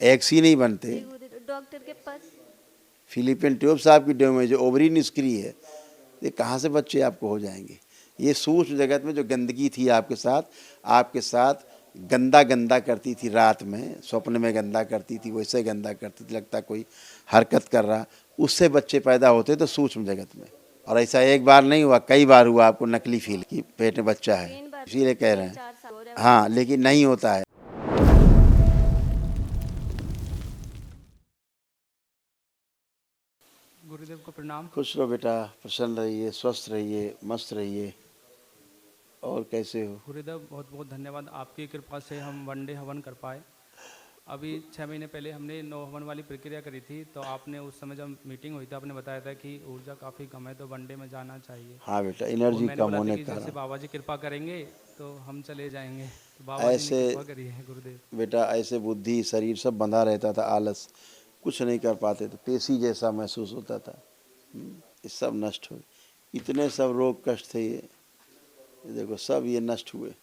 Eggs ही नहीं बनते। जी गुरुदेव, doctor के पास। फिलिपियन ट्यूब्स आपकी डैमेज, ओवरी निष्क्रिय है, ये कहाँ से बच्चे आपको हो जाएंगे। ये सूक्ष्म जगत में जो गंदगी थी आपके साथ गंदा गंदा करती थी, रात में स्वप्न में गंदा करती थी, वैसे गंदा करती थी, लगता कोई हरकत कर रहा, उससे बच्चे पैदा होते तो सूक्ष्म जगत में। और ऐसा एक बार नहीं हुआ, कई बार हुआ आपको नकली फील कि पेट में बच्चा है, 3 बार, इसीलिए कह रहे हैं। 4 साल हो रहे हैं। हाँ, लेकिन नहीं होता है। गुरुदेव को प्रणाम। खुश रहो बेटा, प्रसन्न रहिए, स्वस्थ रहिए, मस्त रहिए। और कैसे हो? गुरुदेव बहुत बहुत धन्यवाद, आपकी कृपा से हम वनडे हवन कर पाए। अभी 6 महीने पहले हमने 9 हवन वाली प्रक्रिया करी थी, तो आपने उस समय जब मीटिंग हुई थी आपने बताया था कि ऊर्जा काफ़ी कम है तो वनडे में जाना चाहिए। हाँ बेटा, और एनर्जी मैंने कम बोला था होने कि के जैसे कारण बाबा जी कृपा करेंगे तो हम चले जाएंगे, तो बाबा जी ने ऐसे कृपा करी है गुरुदेव। बेटा, ऐसे बुद्धि शरीर सब बंधा रहता था, आलस, कुछ नहीं कर पाते थे, पेशी जैसा महसूस होता था। ये सब नष्ट हो, इतने सब रोग कष्ट थे, ये देखो सब ये नष्ट हुए,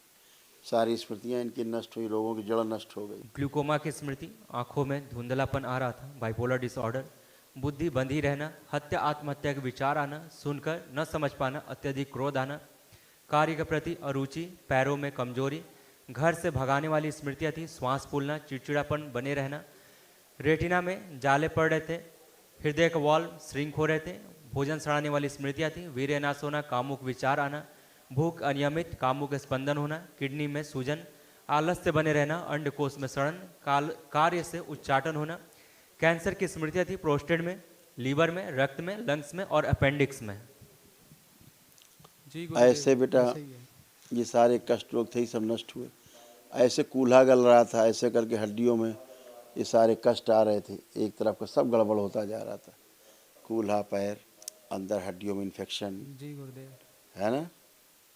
सारी स्मृतियाँ इनकी नष्ट हुई, रोगों की जड़ नष्ट हो गई। ग्लूकोमा की स्मृति, आंखों में धुंधलापन आ रहा था, बाइपोलर डिसऑर्डर, बुद्धि बंधी रहना, हत्या आत्महत्या के विचार आना, सुनकर न समझ पाना, अत्यधिक क्रोध आना, कार्य के प्रति अरुचि, पैरों में कमजोरी, घर से भगाने वाली स्मृतियाँ थी, श्वास फूलना, चिड़चिड़ापन बने रहना, रेटिना में जाले पड़ रहे थे, हृदय का वॉल्व श्रिंक हो रहे थे, भोजन सड़ाने वाली स्मृतियाँ थी, वीर्यनाश होना, कामुक विचार आना, भूख अनियमित, कामुक स्पंदन होना, किडनी में सूजन, आलस्य बने रहना, अंडकोश में सड़न, कार्य से उच्चाटन होना, कैंसर की स्मृतियाँ थी प्रोस्टेट में, लीवर में, रक्त में, लंग्स में और अपेंडिक्स में। जी गुरुदेव, ऐसे बेटा ऐसे ही है। ये सारे कष्ट रोग थे, सब नष्ट हुए। ऐसे कूल्हा गल रहा था, ऐसे करके हड्डियों में ये सारे कष्ट आ रहे थे, एक तरफ का सब गड़बड़ होता जा रहा था, कूल्हा पैर, अंदर हड्डियों में इन्फेक्शन, जी गुरुदेव। है ना।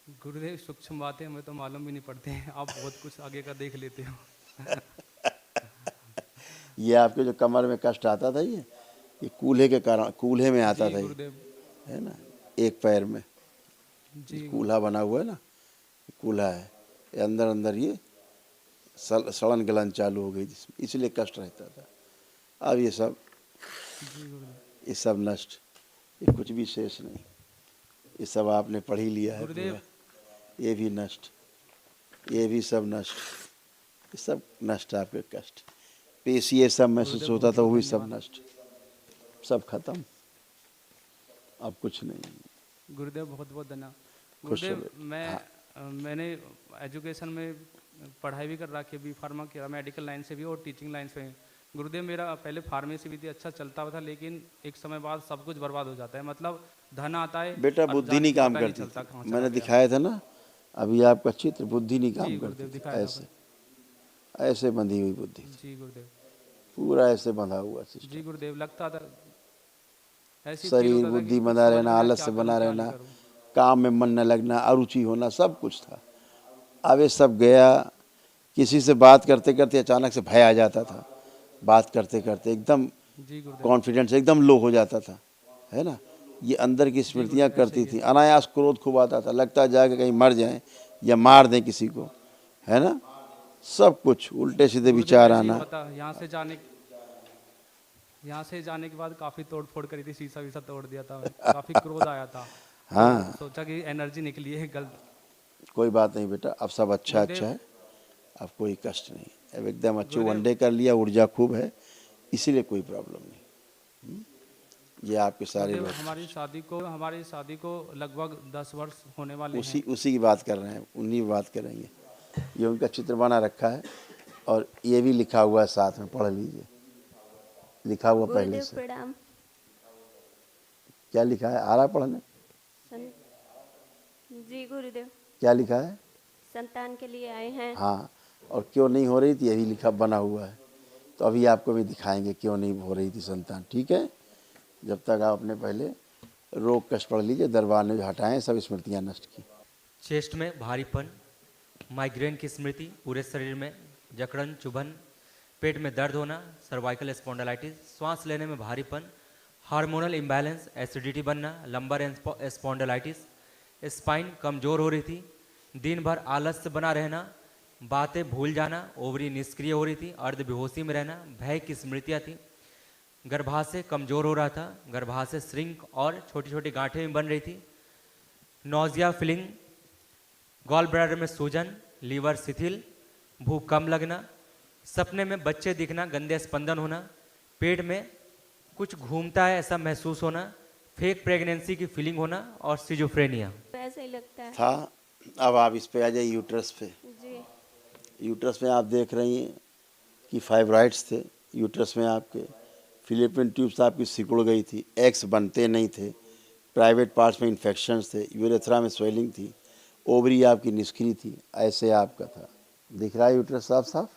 गुरुदेव सूक्ष्म बातें हमें तो मालूम भी नहीं पड़ते हैं, आप बहुत कुछ आगे का देख लेते हो। ये आपके जो कमर में कष्ट आता था, ये कूल्हे के कारण, कूल्हे में आता जी था ये, गुरुदेव। है ना, एक पैर में जी कूल्हा बना हुआ है ना, कूल्हा है, ये अंदर अंदर ये सड़न गलन चालू हो गई, इसलिए कष्ट रहता था। अब ये सब, जी गुरुदेव। ये सब नष्ट, ये कुछ भी शेष नहीं, ये सब आपने पढ़ ही लिया है गुरुदेव। पूरा, ये भी नष्ट, ये भी सब नष्ट, ये सब नष्ट आपके कष्ट, पेशी ये सब महसूस होता था, वो भी सब नष्ट, सब खत्म, अब कुछ नहीं। गुरुदेव बहुत बहुत धन्यवाद। खुश गुरुदेव रहो। मैंने एजुकेशन में पढ़ाई भी कर रखी है, बी फार्मा किया, मेडिकल लाइन से भी और टीचिंग लाइन से भी। गुरुदेव मेरा पहले फार्मेसी भी थी, अच्छा चलता हुआ था, लेकिन एक समय बाद सब कुछ बर्बाद हो जाता है, मतलब धन आता है बेटा और बुद्धि जाने नहीं की काम पता नहीं करती चलता थी, कहाँ चला मैंने गया। दिखाया था ना अभी आपका चित्र, बुद्धि नहीं काम जी करती गुरुदेव थी, दिखाया था ऐसे ऐसे बंधी हुई बुद्धि आपने। थी, जी गुरुदेव। पूरा ऐसे बंधा हुआ जी सिस्टम, गुरुदेव, लगता था ऐसी फील शरीर होता था कि बुद्धि कुछ बंधा समझ में रहना, ना आलस क्या से करूँ बना क्या नहीं रहना, करूँ। काम में मन न लगना, अरुचि होना, सब कुछ था। अब ये सब गया, किसी से बात करते करते अचानक से भय आ जाता था, बात करते करते एकदम जी गुरुदेव। कॉन्फिडेंस एकदम लो हो जाता था, है ना। ये अंदर की जी स्मृतियाँ गुरुदेव, ऐसे करती ही थी, है। अनायास क्रोध खूब आता था, लगता जाके कहीं मर जाएं या मार दें किसी को, है ना। सब कुछ उल्टे सीधे गुरुदेव विचार ऐसे ही आना। हुआ था, यहाँ से जाने के बाद काफ़ी तोड़ फोड़ करी थी, शीशा वीसा तोड़ दिया था, काफ़ी क्रोध आया था, तो हाँ, सोचा कि एनर्जी निकली है गलत। कोई बात नहीं बेटा, अब सब अच्छा अच्छा गुरुदेव। है, अब कोई कष्ट नहीं, अब एकदम अच्छे, गुरुदेव। वनडे कर लिया, ऊर्जा खूब है, इसीलिए कोई प्रॉब्लम नहीं। ये आपके सारे गुरुदेव लोग हमारी शादी को लगभग 10 वर्ष होने वाले हैं। उसी की बात कर रहे हैं, उन्हीं की बात करेंगे। ये उनका चित्र बना रखा है और ये भी लिखा हुआ है साथ में, पढ़ लीजिए, लिखा हुआ पहले गुरुदेव से। प्रणाम। क्या लिखा है, आ रहा पढ़ने? जी गुरुदेव, क्या लिखा है? संतान के लिए आए हैं। हाँ, और क्यों नहीं हो रही थी, यही लिखा बना हुआ है, तो अभी आपको भी दिखाएंगे क्यों नहीं हो रही थी संतान, ठीक है। जब तक आप अपने पहले रोग कष्ट पढ़ लीजिए, दरबार ने जो हटाएं सब स्मृतियाँ नष्ट की। चेस्ट में भारीपन, माइग्रेन की स्मृति, पूरे शरीर में जकड़न, चुभन, पेट में दर्द होना, सर्वाइकल स्पॉन्डिलाइटिस, श्वास लेने में भारीपन, हार्मोनल इम्बैलेंस, एसिडिटी बनना, लंबर स्पॉन्डिलाइटिस, स्पाइन कमजोर हो रही थी, दिन भर आलस्य बना रहना, बातें भूल जाना, ओवरी निष्क्रिय हो रही थी, अर्ध बेहोशी में रहना, भय की स्मृतियाँ थी, गर्भाशय कमजोर हो रहा था, गर्भाशय श्रिंक और छोटी छोटी गांठें भी बन रही थी, नौजिया फीलिंग, गॉल ब्लैडर में सूजन, लीवर शिथिल, भूख कम लगना, सपने में बच्चे दिखना, गंदे स्पंदन होना, पेट में कुछ घूमता है ऐसा महसूस होना, फेक प्रेगनेंसी की फीलिंग होना और सिजोफ्रेनिया। ऐसा ही लगता है। था। अब आप इस पे आ जाइए, यूट्रस पे। जी। यूट्रस में आप देख रही हैं कि फाइब्राइड्स थे यूट्रस में आपके, फिलिपिन ट्यूब्स आपकी सिकुड़ गई थी, एग्स बनते नहीं थे, प्राइवेट पार्ट्स में इन्फेक्शंस थे, यूरेथ्रा में स्वेलिंग थी, ओवरी आपकी निष्क्रिय थी, ऐसे आपका था। दिख रहा है यूट्रस साफ साफ?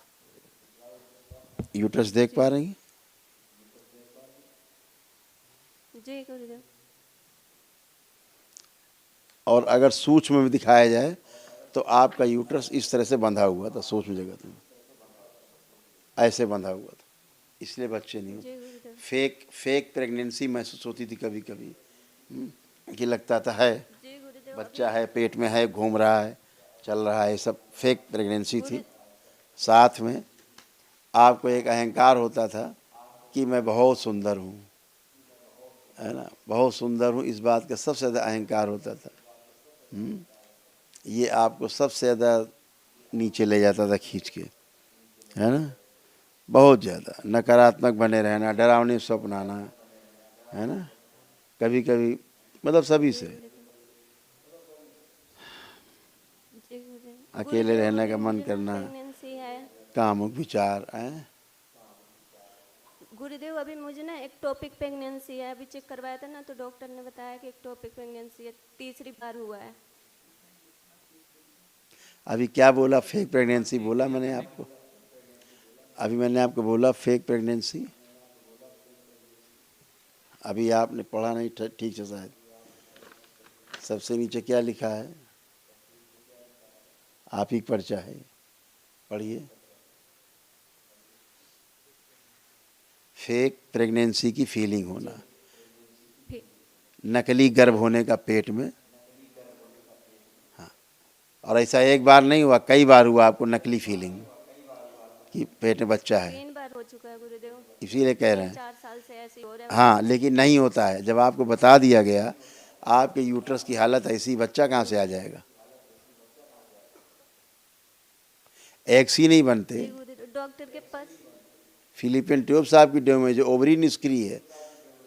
यूट्रस देख पा रही हैं? जी गुरुदेव। और अगर सूक्ष्म में दिखाया जाए तो आपका यूट्रस इस तरह से बंधा हुआ था, सूक्ष्म जगत में ऐसे बंधा हुआ था, इसलिए बच्चे नहीं जी होते। गुरुदेव। फेक प्रेगनेंसी महसूस होती थी कभी कभी, कि लगता था है जी गुरुदेव। बच्चा है, पेट में है, घूम रहा है, चल रहा है, सब फेक प्रेगनेंसी थी। साथ में आपको एक अहंकार होता था कि मैं बहुत सुंदर हूँ, है ना, बहुत सुंदर हूँ, इस बात का सबसे ज़्यादा अहंकार होता था। ये आपको सबसे ज़्यादा नीचे ले जाता था खींच के, है ना, बहुत ज़्यादा नकारात्मक बने रहना, डरावने स्वप्न आना, है ना, कभी कभी मतलब सभी से जी गुरुदेव। अकेले गुरुदेव, रहने अभी का मन मुझे ना करना, प्रेगनेंसी है। कामुक विचार हैं। गुरुदेव, अभी मुझे ना एक टॉपिक प्रेगनेंसी है, अभी चेक करवाया था ना तो डॉक्टर ने बताया कि एक टॉपिक प्रेगनेंसी है, तीसरी बार हुआ है। अभी क्या बोला? फेक प्रेगनेंसी बोला मैंने आपको, अभी मैंने आपको बोला फेक प्रेगनेंसी। अभी आपने पढ़ा नहीं ठीक से शायद। सबसे नीचे क्या लिखा है? आप ही पर्चा है, पढ़िए। फेक प्रेगनेंसी की फीलिंग होना, फिर नकली गर्भ होने का पेट में। हाँ, और ऐसा एक बार नहीं हुआ, कई बार हुआ आपको नकली फीलिंग कि पेट में बच्चा है, 3 बार हो चुका है गुरुदेव। इसीलिए कह रहे हैं। 4 साल से ऐसे ही हो रहा है। हाँ, लेकिन नहीं होता है। जब आपको बता दिया गया आपके यूट्रस की हालत ऐसी, बच्चा कहाँ से आ जाएगा? एग्स ही नहीं बनते। जी गुरुदेव, डॉक्टर के पास। फिलिपिन ट्यूब्स आपकी डैमेज, ओवरी निष्क्रिय है,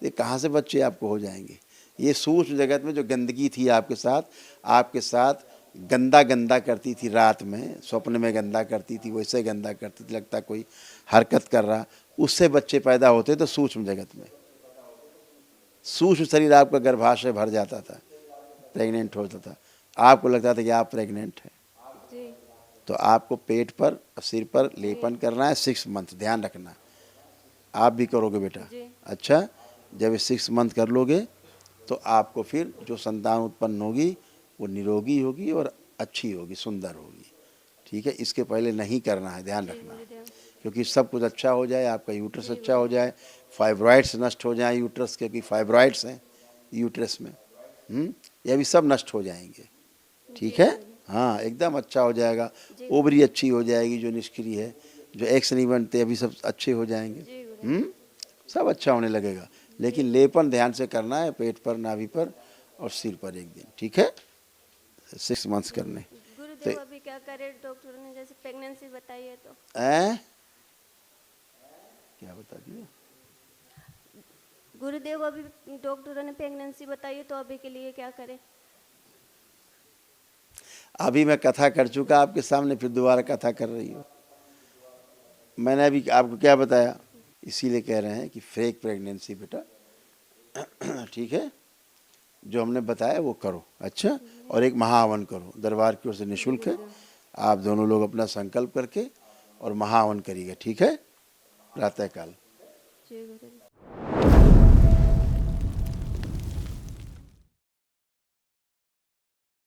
ये कहाँ से बच्चे आपको हो जाएंगे? ये सूक्ष्म जगत में जो गंदगी थी आपके साथ गंदा गंदा करती थी, रात में स्वप्न में गंदा करती थी, वैसे गंदा करती थी, लगता कोई हरकत कर रहा, उससे बच्चे पैदा होते तो सूक्ष्म जगत में। सूक्ष्म शरीर आपका गर्भाशय भर जाता था, प्रेग्नेंट होता था, आपको लगता था कि आप प्रेग्नेंट हैं। जी। तो आपको पेट पर सिर पर लेपन करना है 6 मंथ, ध्यान रखना। आप भी करोगे बेटा? जी। अच्छा, जब 6 मंथ कर लोगे तो आपको फिर जो संतान उत्पन्न होगी वो निरोगी होगी और अच्छी होगी, सुंदर होगी। ठीक है, इसके पहले नहीं करना है, ध्यान रखना, क्योंकि सब कुछ अच्छा हो जाए, आपका यूट्रस अच्छा हो जाए, फाइब्रॉइड्स नष्ट हो जाए यूट्रस के, क्योंकि फाइब्रॉइड्स हैं यूट्रस में, ये भी सब नष्ट हो जाएंगे। ठीक है, हाँ, एकदम अच्छा हो जाएगा। ओवरी अच्छी हो जाएगी जो निष्क्रिय है, जो एक्स नहीं बनते अभी सब अच्छे हो जाएंगे। सब अच्छा होने लगेगा, लेकिन लेपन ध्यान से करना है पेट पर, नाभि पर और सिर पर एक दिन। ठीक है, 6 मंथ्स करने। गुरुदेव, अभी क्या करे? डॉक्टर ने जैसे प्रेगनेंसी बताई है तो क्या बता दिया? गुरुदेव, अभी डॉक्टरों ने प्रेगनेंसी बताई है तो अभी के लिए क्या करें? अभी मैं कथा कर चुका आपके सामने, फिर दोबारा कथा कर रही हूँ। मैंने अभी आपको क्या बताया? इसीलिए कह रहे हैं कि फेक प्रेगनेंसी बेटा, ठीक है, जो हमने बताया वो करो। अच्छा, और एक महाहवन करो, दरबार की ओर से निःशुल्क है। आप दोनों लोग अपना संकल्प करके और महाहवन करिएगा। ठीक है, प्रातःकाल। जी गुरुदेव।